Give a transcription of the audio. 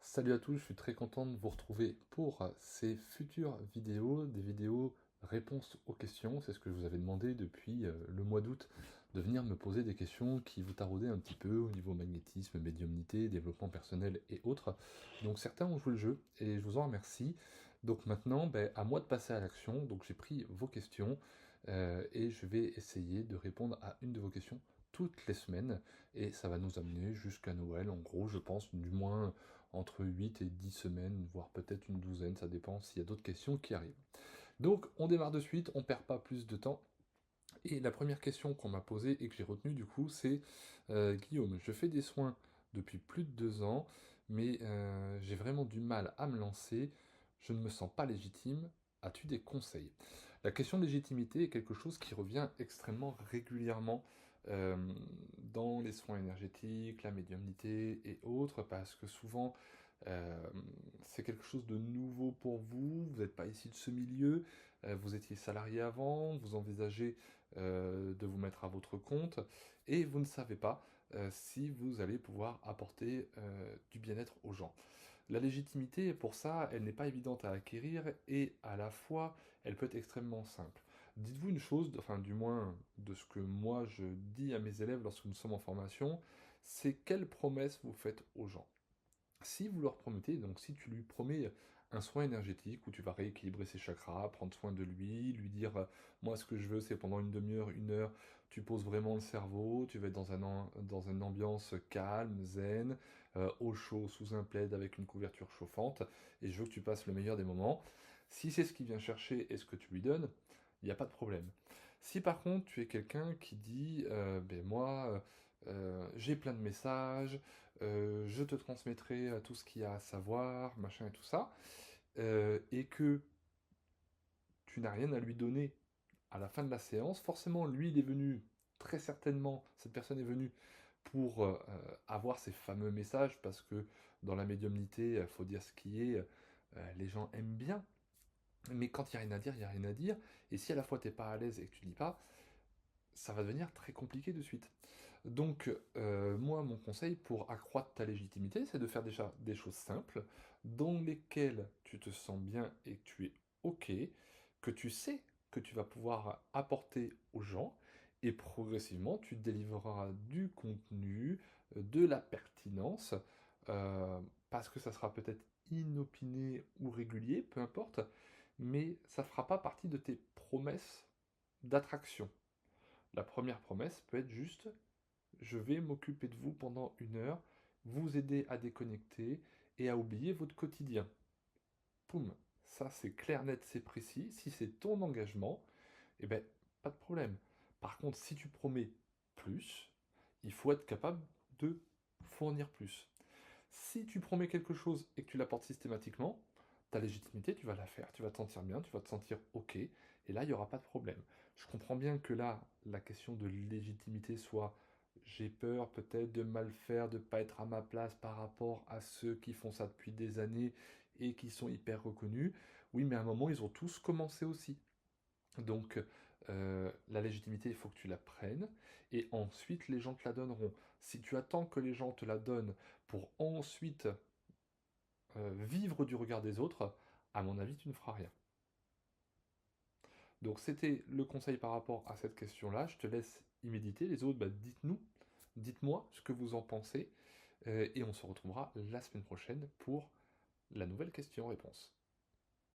Salut à tous, je suis très content de vous retrouver pour ces futures vidéos, des vidéos réponses aux questions. C'est ce que je vous avais demandé depuis le mois d'août, de venir me poser des questions qui vous taraudaient un petit peu au niveau magnétisme, médiumnité, développement personnel et autres. Donc certains ont joué le jeu et je vous en remercie. Donc maintenant, à moi de passer à l'action. Donc j'ai pris vos questions et je vais essayer de répondre à une de vos questions toutes les semaines et ça va nous amener jusqu'à Noël, en gros, je pense, du moins entre 8 et 10 semaines, voire peut-être une douzaine, ça dépend s'il y a d'autres questions qui arrivent. Donc on démarre de suite, on perd pas plus de temps. Et la première question qu'on m'a posée et que j'ai retenue du coup, c'est Guillaume, je fais des soins depuis plus de 2 ans, mais j'ai vraiment du mal à me lancer, je ne me sens pas légitime, as-tu des conseils? La question de légitimité est quelque chose qui revient extrêmement régulièrement euh, dans les soins énergétiques, la médiumnité et autres, parce que souvent euh, c'est quelque chose de nouveau pour vous, vous n'êtes pas ici de ce milieu, vous étiez salarié avant, vous envisagez de vous mettre à votre compte, et vous ne savez pas si vous allez pouvoir apporter du bien-être aux gens. La légitimité, pour ça, elle n'est pas évidente à acquérir, et à la fois, elle peut être extrêmement simple. Dites-vous une chose, enfin du moins de ce que moi je dis à mes élèves lorsque nous sommes en formation, c'est quelles promesses vous faites aux gens. Si vous leur promettez, donc si tu lui promets un soin énergétique où tu vas rééquilibrer ses chakras, prendre soin de lui dire moi ce que je veux c'est pendant une demi-heure, une heure, tu poses vraiment le cerveau, tu vas être dans une ambiance calme, zen, au chaud sous un plaid avec une couverture chauffante, et je veux que tu passes le meilleur des moments. Si c'est ce qu'il vient chercher et ce que tu lui donnes, il n'y a pas de problème. Si par contre tu es quelqu'un qui dit moi j'ai plein de messages, je te transmettrai tout ce qu'il y a à savoir, machin et tout ça, et que tu n'as rien à lui donner à la fin de la séance, forcément, lui, il est venu, très certainement, cette personne est venue pour avoir ces fameux messages, parce que dans la médiumnité, il faut dire ce qui est, les gens aiment bien, mais quand il n'y a rien à dire, il n'y a rien à dire, et si à la fois tu n'es pas à l'aise et que tu dis pas, ça va devenir très compliqué de suite. Donc, moi, mon conseil pour accroître ta légitimité, c'est de faire déjà des choses simples, dans lesquelles tu te sens bien et que tu es OK, que tu sais que tu vas pouvoir apporter aux gens, et progressivement, tu délivreras du contenu, de la pertinence, parce que ça sera peut-être inopiné ou régulier, peu importe, mais ça ne fera pas partie de tes promesses d'attraction. La première promesse peut être juste, je vais m'occuper de vous pendant une heure, vous aider à déconnecter et à oublier votre quotidien. Poum, ça c'est clair, net, c'est précis. Si c'est ton engagement, eh ben, pas de problème. Par contre, si tu promets plus, il faut être capable de fournir plus. Si tu promets quelque chose et que tu l'apportes systématiquement, ta légitimité, tu vas la faire, tu vas te sentir bien, tu vas te sentir OK, et là, il n'y aura pas de problème. Je comprends bien que là, la question de légitimité soit j'ai peur peut-être de mal faire, de ne pas être à ma place par rapport à ceux qui font ça depuis des années et qui sont hyper reconnus. Oui, mais à un moment, ils ont tous commencé aussi. Donc, la légitimité, il faut que tu la prennes, et ensuite les gens te la donneront. Si tu attends que les gens te la donnent pour ensuite vivre du regard des autres, à mon avis, tu ne feras rien. Donc, c'était le conseil par rapport à cette question-là. Je te laisse y méditer. Les autres, dites-moi ce que vous en pensez, et on se retrouvera la semaine prochaine pour la nouvelle question-réponse.